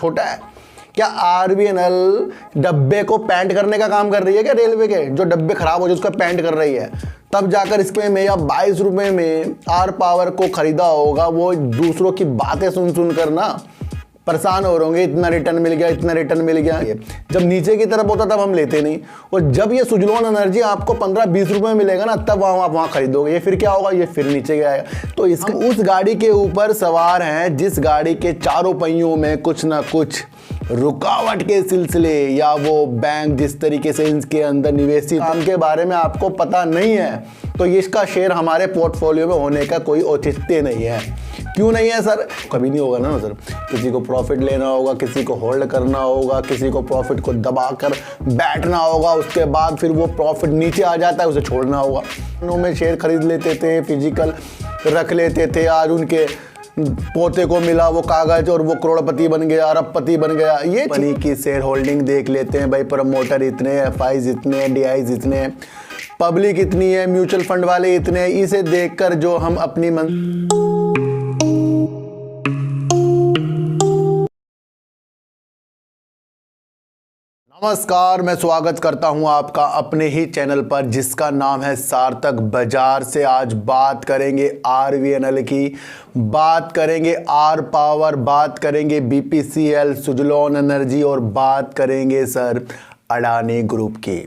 छोटा है क्या? आरबीएनएल डब्बे को पेंट करने का काम कर रही है क्या? रेलवे के जो डब्बे खराब हो जाए उसका पेंट कर रही है, तब जाकर इसके में या 22 रुपए में आर पावर को खरीदा होगा। वो दूसरों की बातें सुन सुन कर ना परेशान हो रहे होंगे, इतना रिटर्न मिल गया, इतना रिटर्न मिल गया। जब नीचे की तरफ होता तब हम लेते नहीं, और जब ये सुजलोन एनर्जी आपको 15-20 रुपए में मिलेगा ना, तब आप वहाँ खरीदोगे। ये फिर क्या होगा? ये फिर नीचे गया। तो इसका उस गाड़ी के ऊपर सवार हैं जिस गाड़ी के चारों पहियों में कुछ ना कुछ रुकावट के सिलसिले या वो बैंक जिस तरीके से इसके अंदर निवेशी काम के बारे में आपको पता नहीं है, तो इसका शेयर हमारे पोर्टफोलियो में होने का कोई औचित्य नहीं है। क्यों नहीं है सर? कभी नहीं होगा ना सर। किसी को प्रॉफिट लेना होगा, किसी को होल्ड करना होगा, किसी को प्रॉफिट को दबाकर बैठना होगा, उसके बाद फिर वो प्रॉफिट नीचे आ जाता है, उसे छोड़ना होगा। उनमें शेयर खरीद लेते थे, फिजिकल रख लेते थे, आज उनके पोते को मिला वो कागज और वो करोड़पति बन गया, अरबपति बन गया। ये कंपनी की शेयर होल्डिंग देख लेते हैं भाई, प्रमोटर इतने, एफआईज इतने, डीआईज इतने, पब्लिक इतनी है, म्यूचुअल फंड वाले इतने। इसे देखकर जो हम अपनी नमस्कार, मैं स्वागत करता हूं आपका अपने ही चैनल पर जिसका नाम है सार्थक बाजार से। आज बात करेंगे आरवीएनएल की, बात करेंगे आर पावर, बात करेंगे बीपीसीएल, सुजलोन एनर्जी और बात करेंगे सर अडानी ग्रुप की।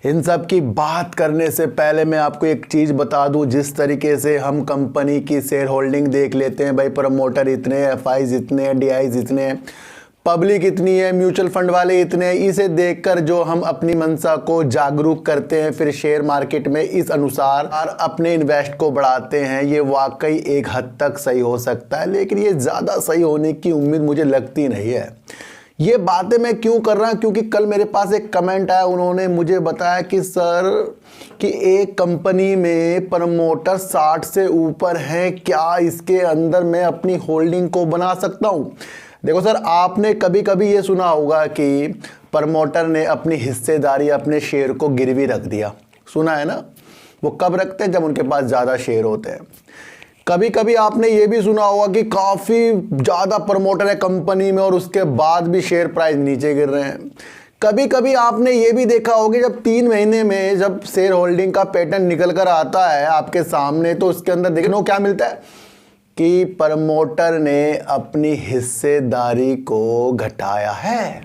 इन सब की बात करने से पहले मैं आपको एक चीज़ बता दूं, जिस तरीके से हम कंपनी की शेयर होल्डिंग देख लेते हैं भाई, प्रमोटर इतने, एफआईज इतने, डीआईज इतने, पब्लिक इतनी है, म्यूचुअल फंड वाले इतने, इसे देखकर जो हम अपनी मंशा को जागरूक करते हैं, फिर शेयर मार्केट में इस अनुसार अपने इन्वेस्ट को बढ़ाते हैं, ये वाकई एक हद तक सही हो सकता है, लेकिन ये ज़्यादा सही होने की उम्मीद मुझे लगती नहीं है। ये बातें मैं क्यों कर रहा हूँ? क्योंकि कल मेरे पास एक कमेंट आया, उन्होंने मुझे बताया कि सर कि एक कंपनी में प्रमोटर 60 से ऊपर हैं, क्या इसके अंदर मैं अपनी होल्डिंग को बना सकता हूँ? देखो सर, आपने कभी कभी ये सुना होगा कि प्रमोटर ने अपनी हिस्सेदारी, अपने शेयर को गिरवी रख दिया, सुना है ना? वो कब रखते हैं? जब उनके पास ज़्यादा शेयर होते हैं। कभी कभी आपने ये भी सुना होगा कि काफ़ी ज़्यादा प्रमोटर है कंपनी में और उसके बाद भी शेयर प्राइस नीचे गिर रहे हैं। कभी कभी आपने ये भी देखा होगा जब 3 महीने में जब शेयर होल्डिंग का पैटर्न निकल कर आता है आपके सामने, तो उसके अंदर देखने को क्या मिलता है कि प्रमोटर ने अपनी हिस्सेदारी को घटाया है।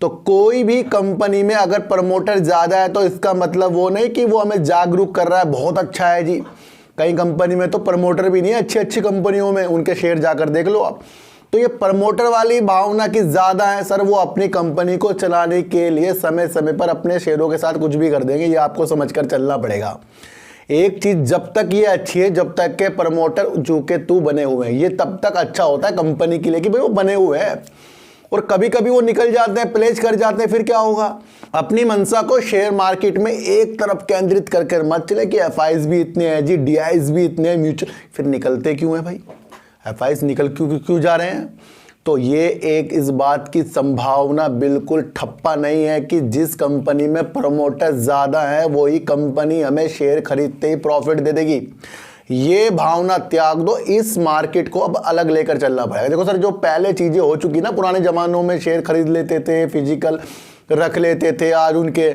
तो कोई भी कंपनी में अगर प्रमोटर ज़्यादा है तो इसका मतलब वो नहीं कि वो हमें जागरूक कर रहा है, बहुत अच्छा है जी। कई कंपनी में तो प्रमोटर भी नहीं है, अच्छी अच्छी कंपनियों में उनके शेयर जाकर देख लो आप। तो ये प्रमोटर वाली भावना की ज़्यादा है सर, वो अपनी कंपनी को चलाने के लिए समय समय पर अपने शेयरों के साथ कुछ भी कर देंगे, ये आपको समझकर चलना पड़ेगा। एक चीज़ जब तक ये अच्छी है, जब तक के प्रमोटर चूंकि तू बने हुए हैं, ये तब तक अच्छा होता है कंपनी के लिए कि भाई वो बने हुए हैं। और कभी कभी वो निकल जाते हैं, प्लेज कर जाते हैं, फिर क्या होगा? अपनी मंशा को शेयर मार्केट में एक तरफ केंद्रित करके मत चले कि एफआईज भी इतने हैं जी, डीआईज भी इतने हैं, म्यूचुअल। फिर निकलते क्यों है भाई? एफआईज निकल क्यों जा रहे हैं? तो ये एक इस बात की संभावना बिल्कुल ठप्पा नहीं है कि जिस कंपनी में प्रमोटर ज़्यादा है वही कंपनी हमें शेयर खरीदते ही प्रॉफिट दे देगी। ये भावना त्याग दो, इस मार्केट को अब अलग लेकर चलना पड़ेगा। देखो सर, जो पहले चीज़ें हो चुकी ना, पुराने ज़मानों में शेयर खरीद लेते थे, फिजिकल रख लेते थे, आज उनके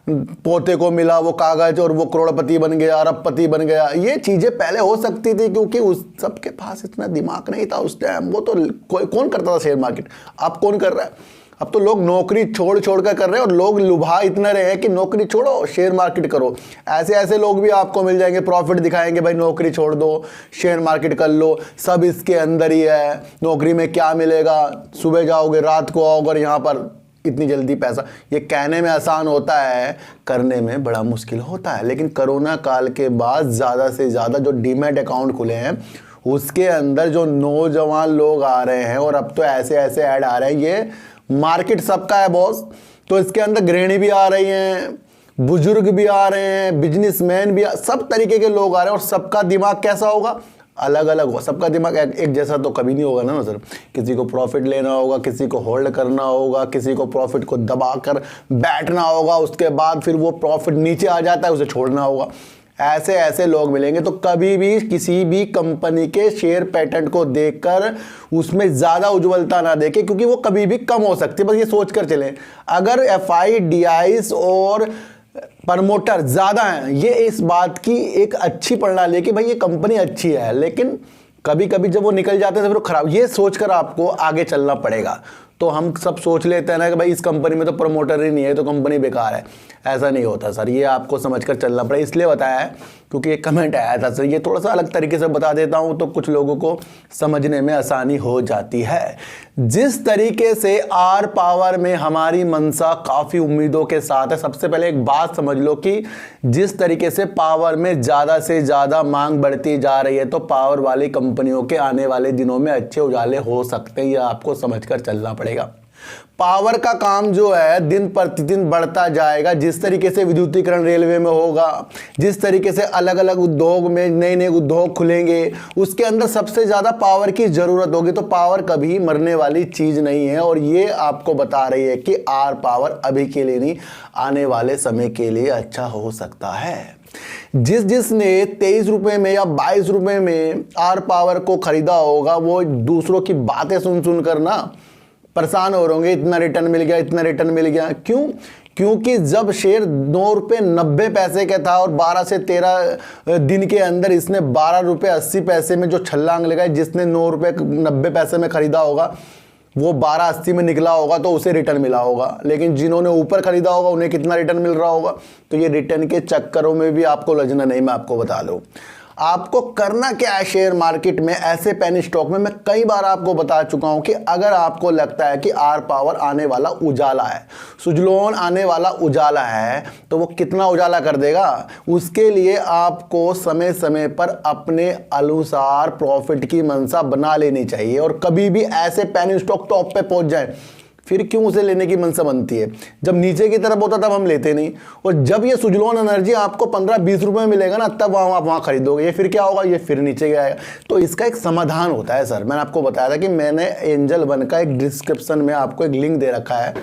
पोते को मिला वो कागज और वो करोड़पति बन गया, अरबपति बन गया। ये चीज़ें पहले हो सकती थी क्योंकि उस सबके पास इतना दिमाग नहीं था उस टाइम। वो तो कौन करता था शेयर मार्केट? अब कौन कर रहा है? अब तो लोग नौकरी छोड़ कर कर रहे हैं, और लोग लुभा इतने रहे हैं कि नौकरी छोड़ो शेयर मार्केट करो। ऐसे ऐसे लोग भी आपको मिल जाएंगे, प्रॉफिट दिखाएंगे, भाई नौकरी छोड़ दो, शेयर मार्केट कर लो, सब इसके अंदर ही है। नौकरी में क्या मिलेगा? सुबह जाओगे रात को आओगे और यहाँ पर इतनी जल्दी पैसा। ये कहने में आसान होता है, करने में बड़ा मुश्किल होता है। लेकिन कोरोना काल के बाद ज़्यादा से ज़्यादा जो डीमैट अकाउंट खुले हैं उसके अंदर जो नौजवान लोग आ रहे हैं, और अब तो ऐसे ऐसे ऐड आ रहे हैं, ये मार्केट सबका है बॉस। तो इसके अंदर गृहिणी भी आ रही हैं, बुजुर्ग भी आ रहे हैं, बिजनेसमैन भी, सब तरीके के लोग आ रहे हैं, और सबका दिमाग कैसा होगा? अलग अलग हो। सबका दिमाग एक जैसा तो कभी नहीं होगा ना सर। किसी को प्रॉफिट लेना होगा, किसी को होल्ड करना होगा, किसी को प्रॉफिट को दबाकर बैठना होगा, उसके बाद फिर वो प्रॉफिट नीचे आ जाता है, उसे छोड़ना होगा। ऐसे ऐसे लोग मिलेंगे। तो कभी भी किसी भी कंपनी के शेयर पैटर्न को देखकर उसमें ज़्यादा उज्ज्वलता ना देखें, क्योंकि वो कभी भी कम हो सकती है। बस ये सोच कर चलें, अगर FIDIs और प्रमोटर ज़्यादा हैं, ये इस बात की एक अच्छी प्रणाली है कि भाई ये कंपनी अच्छी है, लेकिन कभी कभी जब वो निकल जाते हैं तो फिर खराब, ये सोचकर आपको आगे चलना पड़ेगा। तो हम सब सोच लेते हैं ना कि भाई इस कंपनी में तो प्रमोटर ही नहीं है तो कंपनी बेकार है। ऐसा नहीं होता सर, ये आपको समझकर चलना पड़ेगा। इसलिए बताया है क्योंकि एक कमेंट आया था सर, ये थोड़ा सा अलग तरीके से बता देता हूँ तो कुछ लोगों को समझने में आसानी हो जाती है। जिस तरीके से आर पावर में हमारी मंशा काफ़ी उम्मीदों के साथ है। सबसे पहले एक बात समझ लो कि जिस तरीके से पावर में ज़्यादा से ज़्यादा मांग बढ़ती जा रही है, तो पावर वाली कंपनियों के आने वाले दिनों में अच्छे उजाले हो सकते हैं। ये आपको समझकर चलना पड़ेगा। पावर का काम जो है दिन प्रतिदिन बढ़ता जाएगा। जिस तरीके से विद्युतीकरण रेलवे में होगा, जिस तरीके से अलग अलग उद्योग में नए नए उद्योग खुलेंगे, उसके अंदर सबसे ज़्यादा पावर की ज़रूरत होगी। तो पावर कभी मरने वाली चीज़ नहीं है, और ये आपको बता रही है कि आर पावर अभी के लिए नहीं, आने वाले समय के लिए अच्छा हो सकता है। जिसने 23 रुपये में या 22 रुपये में आर पावर को खरीदा होगा, वो दूसरों की बातें सुन सुन कर ना परेशान हो रहे होंगे, इतना रिटर्न मिल गया, इतना रिटर्न मिल गया। क्यों? क्योंकि जब शेयर 9 रुपये 90 पैसे का था और 12 से 13 दिन के अंदर इसने 12 रुपये 80 पैसे में जो छलांग लगाई, जिसने 9 रुपये 90 पैसे में खरीदा होगा वो 12.80 में निकला होगा तो उसे रिटर्न मिला होगा। लेकिन जिन्होंने ऊपर खरीदा होगा उन्हें कितना रिटर्न मिल रहा होगा। तो ये रिटर्न के चक्करों में भी आपको लजना नहीं, मैं आपको बता दूं। आपको करना क्या है शेयर मार्केट में, ऐसे पेनी स्टॉक में मैं कई बार आपको बता चुका हूं कि अगर आपको लगता है कि आर पावर आने वाला उजाला है, सुजलोन आने वाला उजाला है, तो वो कितना उजाला कर देगा, उसके लिए आपको समय समय पर अपने अनुसार प्रॉफिट की मंशा बना लेनी चाहिए। और कभी भी ऐसे पेनी स्टॉक टॉप पे पहुंच जाए फिर क्यों उसे लेने की मंशा बनती है। जब नीचे की तरफ होता तब हम लेते नहीं, और जब ये सुजलोन एनर्जी आपको 15-20 रुपए में मिलेगा ना, तब आप वहाँ खरीदोगे। ये फिर क्या होगा, ये फिर नीचे गया। तो इसका एक समाधान होता है सर। मैंने आपको बताया था कि मैंने एंजल वन का एक डिस्क्रिप्शन में आपको एक लिंक दे रखा है,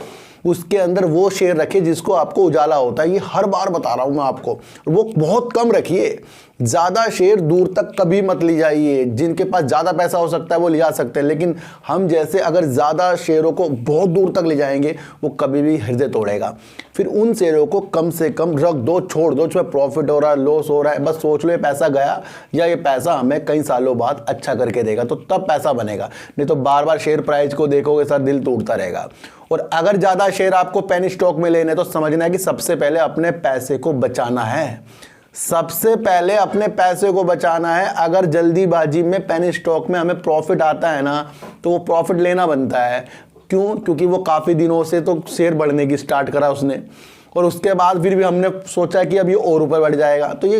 उसके अंदर वो शेयर रखिए जिसको आपको उजाला होता है। ये हर बार बता रहा हूँ मैं आपको, वो बहुत कम रखिए। ज़्यादा शेयर दूर तक कभी मत ले जाइए। जिनके पास ज़्यादा पैसा हो सकता है वो ले जा सकते हैं, लेकिन हम जैसे अगर ज़्यादा शेयरों को बहुत दूर तक ले जाएंगे वो कभी भी हृदय तोड़ेगा। फिर उन शेयरों को कम से कम रख दो, छोड़ दो। उसमें प्रॉफिट हो रहा है, लॉस हो रहा है, बस सोच लो ये पैसा गया या ये पैसा हमें कई सालों बाद अच्छा करके देगा, तो तब पैसा बनेगा। नहीं तो बार बार शेयर प्राइस को देखोगे सर, दिल टूटता रहेगा। और अगर ज़्यादा शेयर आपको पेनी स्टॉक में लेने तो समझना है कि सबसे पहले अपने पैसे को बचाना है। सबसे पहले अपने पैसे को बचाना है। अगर जल्दीबाजी में पेनी स्टॉक में हमें प्रॉफिट आता है ना, तो वो प्रॉफिट लेना बनता है। क्यों? क्योंकि वो काफ़ी दिनों से तो शेयर बढ़ने की स्टार्ट करा उसने, और उसके बाद फिर भी हमने सोचा कि अब ये और ऊपर बढ़ जाएगा, तो ये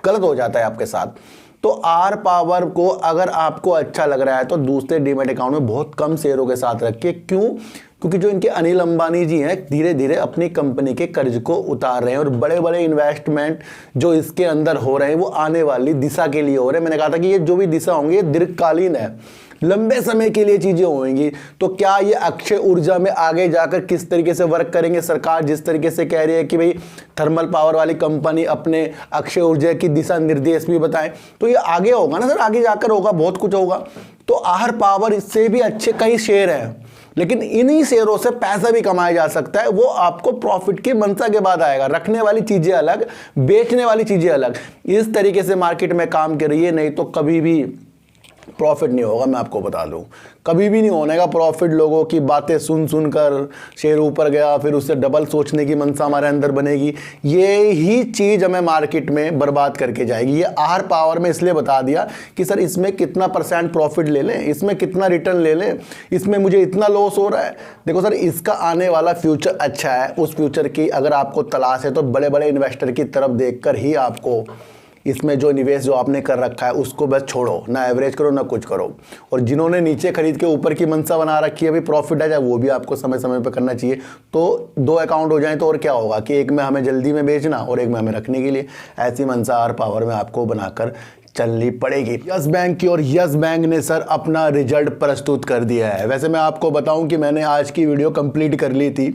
गलत हो जाता है आपके साथ। तो आर पावर को अगर आपको अच्छा लग रहा है तो दूसरे डीमैट अकाउंट में बहुत कम शेयरों के साथ रखिए। क्यों? क्योंकि जो इनके अनिल अंबानी जी हैं धीरे धीरे अपनी कंपनी के कर्ज को उतार रहे हैं, और बड़े बड़े इन्वेस्टमेंट जो इसके अंदर हो रहे हैं वो आने वाली दिशा के लिए हो रहे हैं। मैंने कहा था कि ये जो भी दिशा होंगी ये दीर्घकालीन है, लंबे समय के लिए चीज़ें होंगी। तो क्या ये अक्षय ऊर्जा में आगे जाकर किस तरीके से वर्क करेंगे, सरकार जिस तरीके से कह रही है कि भाई थर्मल पावर वाली कंपनी अपने अक्षय ऊर्जा की दिशा निर्देश भी बताएं, तो ये आगे होगा ना सर, आगे जाकर होगा, बहुत कुछ होगा। तो आर पावर इससे भी अच्छे कई शेयर हैं, लेकिन इन्हीं शेयरों से पैसा भी कमाया जा सकता है। वो आपको प्रॉफिट की मंशा के बाद आएगा। रखने वाली चीजें अलग, बेचने वाली चीजें अलग। इस तरीके से मार्केट में काम करिए, नहीं तो कभी भी प्रॉफिट नहीं होगा। मैं आपको बता दूं, कभी भी नहीं होने का प्रॉफिट। लोगों की बातें सुन सुनकर शेयर ऊपर गया, फिर उससे डबल सोचने की मंशा हमारे अंदर बनेगी। ये ही चीज़ हमें मार्केट में बर्बाद करके जाएगी। ये आर पावर में इसलिए बता दिया कि सर इसमें कितना % प्रॉफिट ले लें, इसमें कितना रिटर्न ले लें, इसमें मुझे इतना लॉस हो रहा है। देखो सर, इसका आने वाला फ्यूचर अच्छा है। उस फ्यूचर की अगर आपको तलाश है तो बड़े बड़े इन्वेस्टर की तरफ देखकर ही आपको इसमें जो निवेश जो आपने कर रखा है उसको बस छोड़ो, ना एवरेज करो ना कुछ करो। और जिन्होंने नीचे खरीद के ऊपर की मंशा बना रखी है, अभी प्रॉफिट आ जाए, वो भी आपको समय समय पर करना चाहिए। तो 2 अकाउंट हो जाए तो और क्या होगा कि एक में हमें जल्दी में बेचना और एक में हमें रखने के लिए। ऐसी मंशा आर पावर में आपको बनाकर चलनी पड़ेगी। यस बैंक की और यस बैंक ने सर अपना रिजल्ट प्रस्तुत कर दिया है। वैसे मैं आपको बताऊं कि मैंने आज की वीडियो कंप्लीट कर ली थी,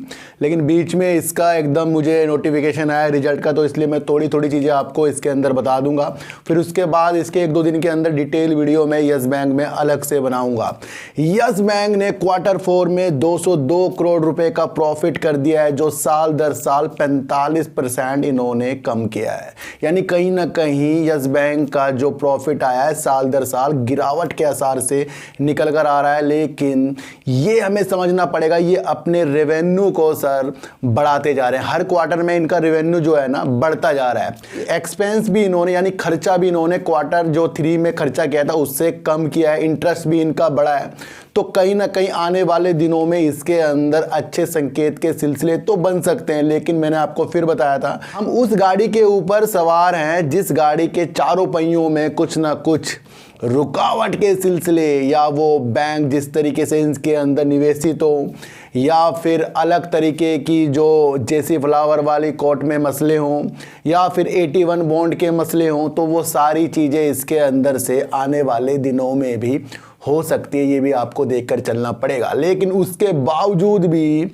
लेकिन बीच में इसका एकदम मुझे नोटिफिकेशन आया रिजल्ट का, तो इसलिए मैं थोड़ी थोड़ी चीज़ें आपको इसके अंदर बता दूंगा। फिर उसके बाद इसके 1-2 दिन के अंदर डिटेल वीडियो मैं यस बैंक में अलग से बनाऊंगा। यस बैंक ने Q4 में 202 करोड़ रुपए का प्रॉफिट कर दिया है, जो साल दर साल 45% इन्होंने कम किया है। यानी कहीं ना कहीं यस बैंक का जो प्रॉफिट आया है साल दर साल गिरावट के आसार से निकल कर आ रहा है। लेकिन ये हमें समझना पड़ेगा, ये अपने रेवेन्यू को सर बढ़ाते जा रहे हैं। हर क्वार्टर में इनका रेवेन्यू जो है ना बढ़ता जा रहा है। एक्सपेंस भी इन्होंने यानी खर्चा भी इन्होंने Q3 में खर्चा किया था उससे कम किया है। इंटरेस्ट भी इनका बढ़ा है। तो कहीं ना कहीं आने वाले दिनों में इसके अंदर अच्छे संकेत के सिलसिले तो बन सकते हैं। लेकिन मैंने आपको फिर बताया था, हम उस गाड़ी के ऊपर सवार हैं जिस गाड़ी के चारों पहियों में कुछ ना कुछ रुकावट के सिलसिले, या वो बैंक जिस तरीके से इसके अंदर निवेशित हो, या फिर अलग तरीके की जो जैसी फ्लावर वाली कोर्ट में मसले हों, या फिर 81 बॉन्ड के मसले हों, तो वो सारी चीज़ें इसके अंदर से आने वाले दिनों में भी हो सकती है। ये भी आपको देखकर चलना पड़ेगा। लेकिन उसके बावजूद भी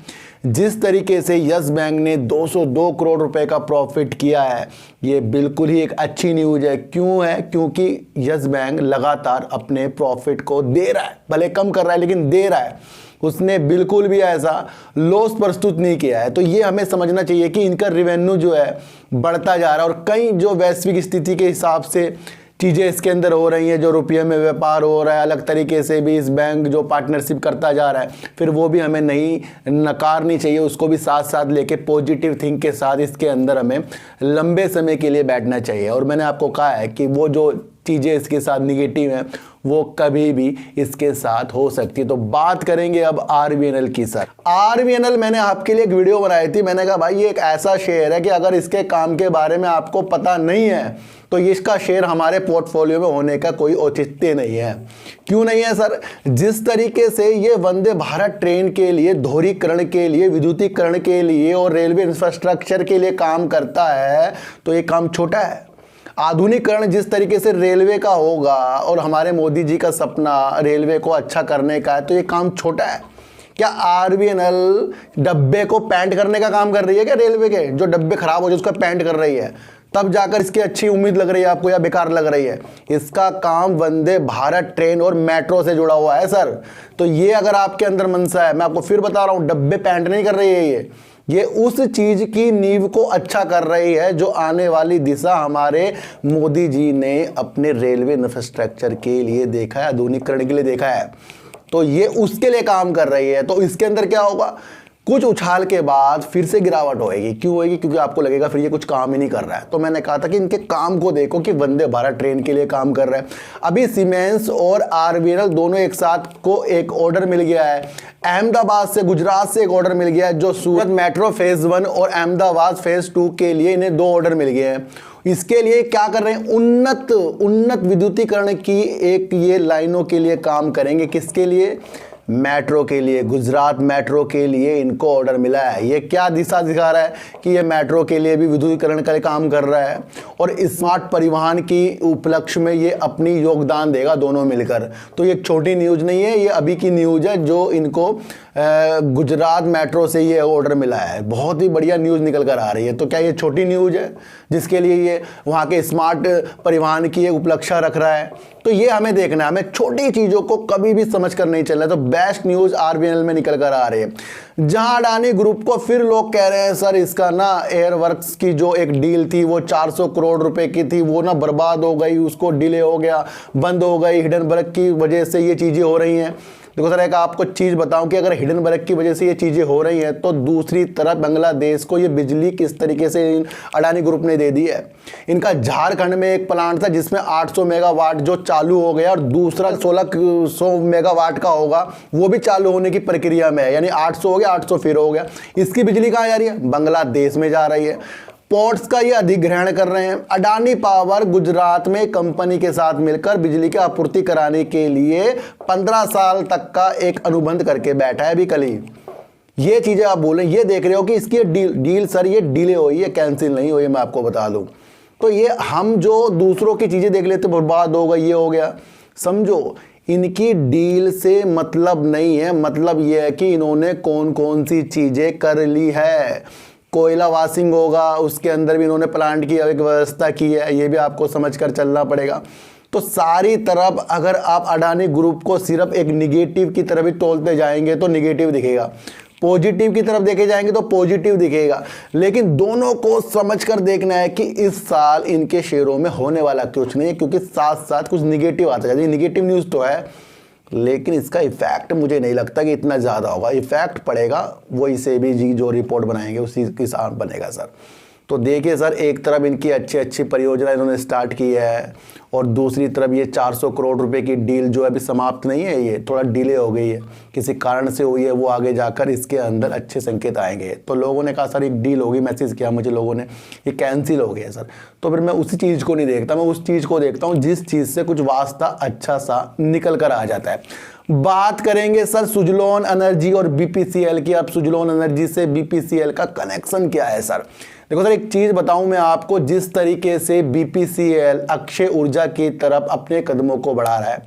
जिस तरीके से यस बैंक ने 202 करोड़ रुपए का प्रॉफिट किया है, ये बिल्कुल ही एक अच्छी न्यूज़ है। क्यों है? क्योंकि यस बैंक लगातार अपने प्रॉफिट को दे रहा है, भले कम कर रहा है लेकिन दे रहा है। उसने बिल्कुल भी ऐसा लॉस प्रस्तुत नहीं किया है। तो ये हमें समझना चाहिए कि इनका रेवेन्यू जो है बढ़ता जा रहा है, और कई जो वैश्विक स्थिति के हिसाब से चीज़ें इसके अंदर हो रही हैं, जो रुपये में व्यापार हो रहा है, अलग तरीके से भी इस बैंक जो पार्टनरशिप करता जा रहा है, फिर वो भी हमें नहीं नकारनी चाहिए, उसको भी साथ साथ लेके पॉजिटिव थिंक के साथ इसके अंदर हमें लंबे समय के लिए बैठना चाहिए। और मैंने आपको कहा है कि वो जो चीज़ें इसके साथ निगेटिव हैं वो कभी भी इसके साथ हो सकती है। तो बात करेंगे अब RVNL की। सर RVNL मैंने आपके लिए एक वीडियो बनाई थी। मैंने कहा भाई ये एक ऐसा शेयर है कि अगर इसके काम के बारे में आपको पता नहीं है तो इसका शेयर हमारे पोर्टफोलियो में होने का कोई औचित्य नहीं है। क्यों नहीं है सर? जिस तरीके से ये वंदे भारत ट्रेन के लिए, दोहरीकरण के लिए, विद्युतीकरण के लिए और रेलवे इंफ्रास्ट्रक्चर के लिए काम करता है, तो ये काम छोटा है। आधुनिकीकरण जिस तरीके से रेलवे का होगा और हमारे मोदी जी का सपना रेलवे को अच्छा करने का है, तो ये काम छोटा है। क्या RVNL डब्बे को पेंट करने का काम कर रही है क्या? रेलवे के जो डब्बे खराब हो जाए उसका पेंट कर रही है, तब जाकर इसकी अच्छी उम्मीद लग रही है आपको, या बेकार लग रही है? इसका काम वंदे भारत ट्रेन और मेट्रो से जुड़ा हुआ है सर। तो ये अगर आपके अंदर मनसा है, मैं आपको फिर बता रहा हूं, डब्बे पेंट नहीं कर रही है ये उस चीज की नींव को अच्छा कर रही है जो आने वाली दिशा हमारे मोदी जी ने अपने रेलवे इंफ्रास्ट्रक्चर के लिए देखा है, आधुनिकीकरण के लिए देखा है। तो ये उसके लिए काम कर रही है। तो इसके अंदर क्या होगा, कुछ उछाल के बाद फिर से गिरावट होएगी। क्यों होएगी? क्योंकि आपको लगेगा फिर ये कुछ काम ही नहीं कर रहा है। तो मैंने कहा था कि इनके काम को देखो कि वंदे भारत ट्रेन के लिए काम कर रहा है। अभी सीमेंस और RVNL दोनों एक साथ को एक ऑर्डर मिल गया है। अहमदाबाद से, गुजरात से एक ऑर्डर मिल गया है, जो सूरत मेट्रो फेज 1 और अहमदाबाद फेज 2 के लिए इन्हें 2 ऑर्डर मिल गए हैं। इसके लिए क्या कर रहे हैं? उन्नत विद्युतीकरण की एक ये लाइनों के लिए काम करेंगे। किसके लिए? मेट्रो के लिए, गुजरात मेट्रो के लिए इनको ऑर्डर मिला है। ये क्या दिशा दिखा रहा है कि ये मेट्रो के लिए भी विद्युतीकरण का काम कर रहा है और स्मार्ट परिवहन की उपलक्ष्य में ये अपनी योगदान देगा दोनों मिलकर। तो ये एक छोटी न्यूज़ नहीं है, ये अभी की न्यूज़ है जो इनको गुजरात मेट्रो से ये ऑर्डर मिला है। बहुत ही बढ़िया न्यूज़ निकल कर आ रही है। तो क्या ये छोटी न्यूज़ है जिसके लिए ये वहाँ के स्मार्ट परिवहन की एक उपलक्ष्य रख रहा है? तो ये हमें देखना है, हमें छोटी चीज़ों को कभी भी समझ कर नहीं चलना है। तो बेस्ट न्यूज़ RVNL में निकल कर आ रही है। जहां अडानी ग्रुप को फिर लोग कह रहे हैं सर इसका ना एयरवर्क्स की जो एक डील थी वो 400 करोड़ रुपए की थी, वो ना बर्बाद हो गई, उसको डिले हो गया, बंद हो गई, हिडनबर्ग की वजह से ये चीज़ें हो रही हैं। देखो सर एक आपको चीज़ बताऊं कि अगर हिडनबर्ग की वजह से ये चीज़ें हो रही हैं तो दूसरी तरफ बांग्लादेश को ये बिजली किस तरीके से अडानी ग्रुप ने दे दी है। इनका झारखंड में एक प्लांट था जिसमें 800 मेगावाट जो चालू हो गया और दूसरा 1600 मेगावाट का होगा वो भी चालू होने की प्रक्रिया में है। यानी 800 हो गया, 800 फिर हो गया। इसकी बिजली कहाँ जा रही है? बांग्लादेश में जा रही है। पोर्ट्स का ये अधिग्रहण कर रहे हैं। अडानी पावर गुजरात में कंपनी के साथ मिलकर बिजली की आपूर्ति कराने के लिए 15 साल तक का एक अनुबंध करके बैठा है अभी कल ही। ये चीजें आप बोलें, ये देख रहे हो कि इसकी डील सर ये डिले हुई है, कैंसिल नहीं हुई है, मैं आपको बता दूं। तो ये हम जो दूसरों की चीज़ें देख लेते बर्बाद हो गई, ये हो गया, समझो इनकी डील से मतलब नहीं है। मतलब ये है कि इन्होंने कौन कौन सी चीज़ें कर ली है। कोयला वाशिंग होगा, उसके अंदर भी इन्होंने प्लांट की एक व्यवस्था की है, ये भी आपको समझ कर चलना पड़ेगा। तो सारी तरफ अगर आप अडानी ग्रुप को सिर्फ एक निगेटिव की तरफ ही तोलते जाएंगे तो निगेटिव दिखेगा, पॉजिटिव की तरफ देखे जाएंगे तो पॉजिटिव दिखेगा। लेकिन दोनों को समझकर देखना है कि इस साल इनके शेयरों में होने वाला कुछ नहीं है, क्योंकि साथ साथ कुछ निगेटिव आता है। निगेटिव न्यूज़ तो है, लेकिन इसका इफेक्ट मुझे नहीं लगता कि इतना ज़्यादा होगा। इफेक्ट पड़ेगा वही सेबी जी जो रिपोर्ट बनाएंगे उसी के साथ बनेगा सर। तो देखिए सर, एक तरफ इनकी अच्छी अच्छी परियोजना इन्होंने स्टार्ट की है और दूसरी तरफ ये 400 करोड़ रुपए की डील जो है अभी समाप्त नहीं है, ये थोड़ा डिले हो गई है, किसी कारण से हुई है, वो आगे जाकर इसके अंदर अच्छे संकेत आएंगे। तो लोगों ने कहा सर एक डील होगी, मैसेज किया मुझे लोगों ने, ये कैंसिल हो गया सर। तो फिर मैं उसी चीज़ को नहीं देखता, मैं उस चीज़ को देखता हूँ जिस चीज़ से कुछ वास्ता अच्छा सा निकल कर आ जाता है। बात करेंगे सर सुजलॉन एनर्जी और बीपीसीएल की। अब सुजलॉन एनर्जी से बीपीसीएल का कनेक्शन क्या है सर? देखो सर, एक चीज़ बताऊं मैं आपको, जिस तरीके से बीपीसीएल अक्षय ऊर्जा की तरफ अपने कदमों को बढ़ा रहा है,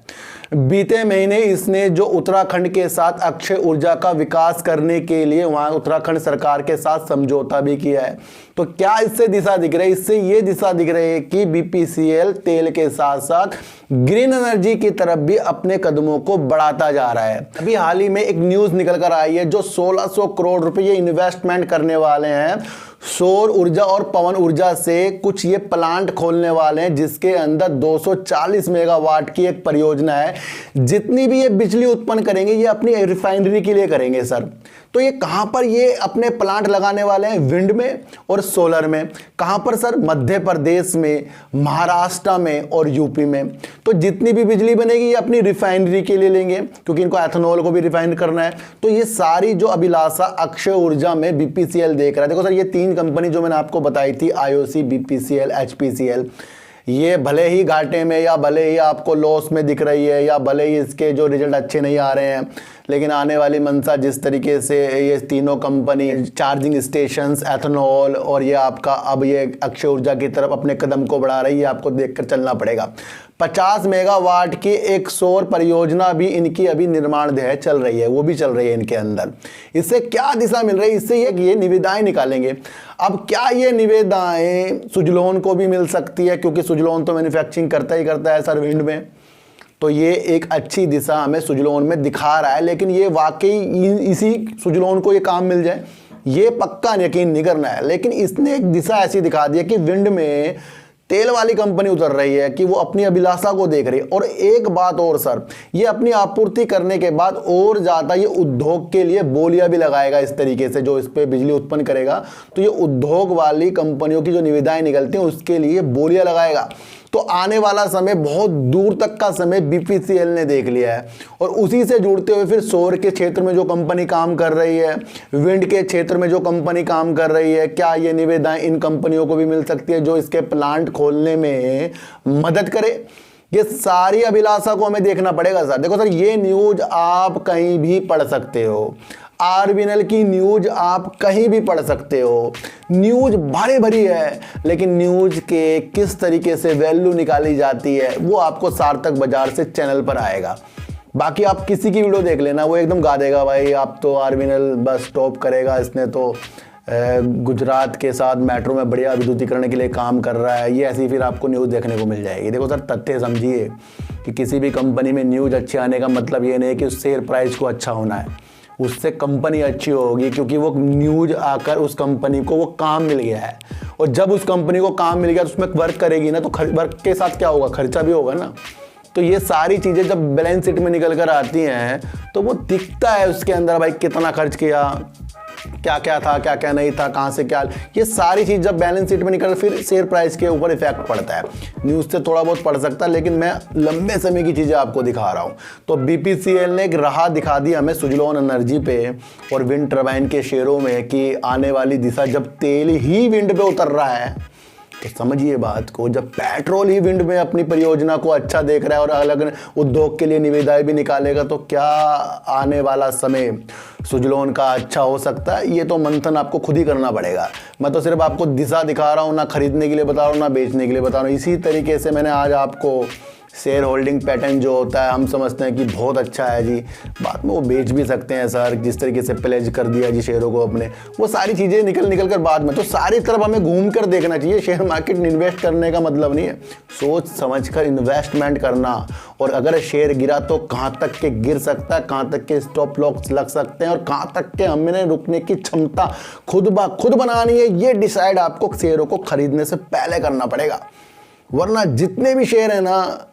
बीते महीने इसने जो उत्तराखंड के साथ अक्षय ऊर्जा का विकास करने के लिए वहां उत्तराखंड सरकार के साथ समझौता भी किया है। तो क्या इससे दिशा दिख रही है? इससे ये दिशा दिख रही है कि बीपीसीएल तेल के साथ साथ ग्रीन एनर्जी की तरफ भी अपने कदमों को बढ़ाता जा रहा है। अभी हाल ही में एक न्यूज़ निकल कर आई है, जो 1600 करोड़ रुपए ये इन्वेस्टमेंट करने वाले हैं सौर ऊर्जा और पवन ऊर्जा से, कुछ ये प्लांट खोलने वाले हैं जिसके अंदर 240 मेगावाट की एक परियोजना है। जितनी भी ये बिजली उत्पन्न करेंगे ये अपनी रिफाइनरी के लिए करेंगे सर। तो ये कहां पर ये अपने प्लांट लगाने वाले हैं? विंड में और सोलर में। कहां पर सर? मध्य प्रदेश में, महाराष्ट्र में और यूपी में। तो जितनी भी बिजली बनेगी ये अपनी रिफाइनरी के लिए लेंगे, क्योंकि इनको एथेनॉल को भी रिफाइन करना है। तो ये सारी जो अभिलाषा अक्षय ऊर्जा में बीपीसीएल देख रहा है। देखो सर, ये 3 कंपनी जो मैंने आपको बताई थी, आईओसी, बीपीसीएल, एचपीसीएल, ये भले ही घाटे में या भले ही आपको लॉस में दिख रही है या भले ही इसके जो रिजल्ट अच्छे नहीं आ रहे हैं, लेकिन आने वाली मंशा जिस तरीके से ये तीनों कंपनी चार्जिंग स्टेशंस, एथेनॉल और ये आपका अब ये अक्षय ऊर्जा की तरफ अपने कदम को बढ़ा रही है, आपको देखकर चलना पड़ेगा। 50 मेगावाट की एक सौर परियोजना भी इनकी अभी निर्माणाधीन चल रही है, वो भी चल रही है इनके अंदर। इससे क्या दिशा मिल रही है? इससे ये निविदाएं निकालेंगे। अब क्या ये निविदाएं सुजलॉन को भी मिल सकती है? क्योंकि सुजलॉन तो मैन्युफैक्चरिंग करता ही करता है सर विंड में। तो ये एक अच्छी दिशा हमें सुजलॉन में दिखा रहा है, लेकिन ये वाकई इसी सुजलॉन को ये काम मिल जाए ये पक्का यकीन नहीं करना है। लेकिन इसने एक दिशा ऐसी दिखा दी है कि विंड में तेल वाली कंपनी उतर रही है कि वो अपनी अभिलाषा को देख रही है। और एक बात और सर, ये अपनी आपूर्ति करने के बाद और ज़्यादा ये उद्योग के लिए बोलियां भी लगाएगा इस तरीके से, जो इस पे बिजली उत्पन्न करेगा। तो ये उद्योग वाली कंपनियों की जो निविदाएं निकलती हैं उसके लिए बोलियां लगाएगा। तो आने वाला समय बहुत दूर तक का समय बीपीसीएल ने देख लिया है। और उसी से जुड़ते हुए फिर सौर के क्षेत्र में जो कंपनी काम कर रही है, विंड के क्षेत्र में जो कंपनी काम कर रही है, क्या ये निविदाएं इन कंपनियों को भी मिल सकती है जो इसके प्लांट खोलने में मदद करे? ये सारी अभिलाषा को हमें देखना पड़ेगा सर। देखो सर, ये न्यूज आप कहीं भी पढ़ सकते हो, आरबीएनएल की न्यूज आप कहीं भी पढ़ सकते हो। न्यूज भारी भरी है, लेकिन न्यूज के किस तरीके से वैल्यू निकाली जाती है वो आपको सार्थक बाजार से चैनल पर आएगा। बाकी आप किसी की वीडियो देख लेना, वो एकदम गा देगा भाई आप तो आरबीएनएल बस टॉप करेगा, इसने तो गुजरात के साथ मेट्रो में बढ़िया विद्युतीकरण के लिए काम कर रहा है, ये ऐसी फिर आपको न्यूज़ देखने को मिल जाएगी। देखो सर, तथ्य समझिए कि किसी भी कंपनी में न्यूज़ अच्छी आने का मतलब ये नहीं है कि उस शेयर प्राइस को अच्छा होना है, उससे कंपनी अच्छी होगी क्योंकि वो न्यूज आकर उस कंपनी को वो काम मिल गया है। और जब उस कंपनी को काम मिल गया तो उसमें वर्क करेगी ना, तो वर्क के साथ क्या होगा? खर्चा भी होगा ना। तो ये सारी चीज़ें जब बैलेंस शीट में निकल कर आती हैं तो वो दिखता है उसके अंदर भाई कितना खर्च किया, क्या क्या था, क्या क्या नहीं था, कहाँ से क्या, ये सारी चीज़ जब बैलेंस शीट में निकल फिर शेयर प्राइस के ऊपर इफेक्ट पड़ता है। न्यूज़ से थोड़ा बहुत पड़ सकता है, लेकिन मैं लंबे समय की चीज़ें आपको दिखा रहा हूँ। तो बीपीसीएल ने एक राह दिखा दी हमें सुजलॉन एनर्जी पे और विंड टर्बाइन के शेयरों में कि आने वाली दिशा जब तेल ही विंड पे उतर रहा है, तो समझिए बात को, जब पेट्रोल ही विंड में अपनी परियोजना को अच्छा देख रहा है और अलग उद्योग के लिए निविदाएं भी निकालेगा, तो क्या आने वाला समय सुजलोन का अच्छा हो सकता है? ये तो मंथन आपको खुद ही करना पड़ेगा। मैं तो सिर्फ आपको दिशा दिखा रहा हूँ, ना खरीदने के लिए बता रहा हूँ, ना बेचने के लिए बता रहा हूँ। इसी तरीके से मैंने आज आपको शेयर होल्डिंग पैटर्न जो होता है, हम समझते हैं कि बहुत अच्छा है जी, बाद में वो बेच भी सकते हैं सर, जिस तरीके से प्लेज कर दिया जी शेयरों को अपने, वो सारी चीज़ें निकल कर बाद में। तो सारी तरफ हमें घूम कर देखना चाहिए। शेयर मार्केट में इन्वेस्ट करने का मतलब नहीं है, सोच समझ कर इन्वेस्टमेंट करना। और अगर शेयर गिरा तो कहाँ तक के गिर सकता है, कहाँ तक के स्टॉप लॉस लग सकते हैं और कहाँ तक के हमने रुकने की क्षमता खुद बनानी है, ये डिसाइड आपको शेयरों को खरीदने से पहले करना पड़ेगा। वरना जितने भी शेयर है ना,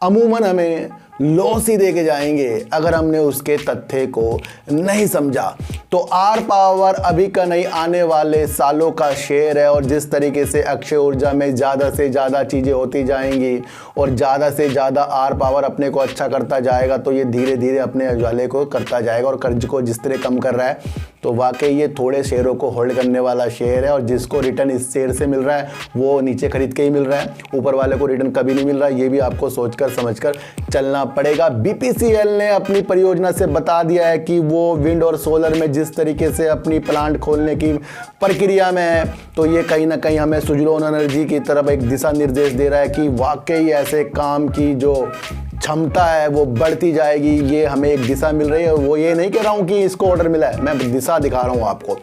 अमूमन हमें लॉस ही दे के जाएंगे अगर हमने उसके तथ्य को नहीं समझा। तो आर पावर अभी का नहीं, आने वाले सालों का शेयर है। और जिस तरीके से अक्षय ऊर्जा में ज़्यादा से ज़्यादा चीज़ें होती जाएंगी और ज़्यादा से ज़्यादा आर पावर अपने को अच्छा करता जाएगा, तो ये धीरे धीरे अपने उजाले को करता जाएगा। और कर्ज को जिस तरह कम कर रहा है, तो वाकई ये थोड़े शेयरों को होल्ड करने वाला शेयर है। और जिसको रिटर्न इस शेयर से मिल रहा है वो नीचे खरीद के ही मिल रहा है, ऊपर वाले को रिटर्न कभी नहीं मिल रहा है। ये भी आपको सोचकर समझकर चलना पड़ेगा। बीपीसीएल ने अपनी परियोजना से बता दिया है कि वो विंड और सोलर में जिस तरीके से अपनी प्लांट खोलने की प्रक्रिया में है, तो ये कहीं ना कहीं हमें सुजलोन एनर्जी की तरफ एक दिशा निर्देश दे रहा है कि वाकई ऐसे काम की जो क्षमता है वो बढ़ती जाएगी। ये हमें एक दिशा मिल रही है। वो ये नहीं कह रहा हूँ कि इसको ऑर्डर मिला है, मैं दिशा दिखा रहा हूँ आपको।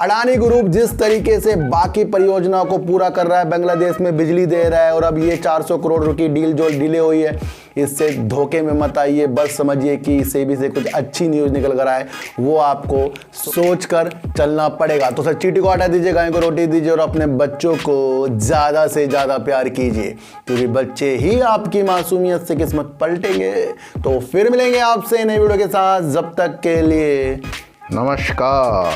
अडानी ग्रुप जिस तरीके से बाकी परियोजनाओं को पूरा कर रहा है, बांग्लादेश में बिजली दे रहा है, और अब ये 400 करोड़ की डील जो डिले हुई है, इससे धोखे में मत आइए। बस समझिए कि सेबी से कुछ अच्छी न्यूज़ निकल कर आए, वो आपको सोच कर चलना पड़ेगा। तो सर चीटी को हटा दीजिए, गाय को रोटी दीजिए और अपने बच्चों को ज़्यादा से ज़्यादा प्यार कीजिए, क्योंकि बच्चे ही आपकी मासूमियत से किस्मत पलटेंगे। तो फिर मिलेंगे आपसे नई वीडियो के साथ, जब तक के लिए नमस्कार।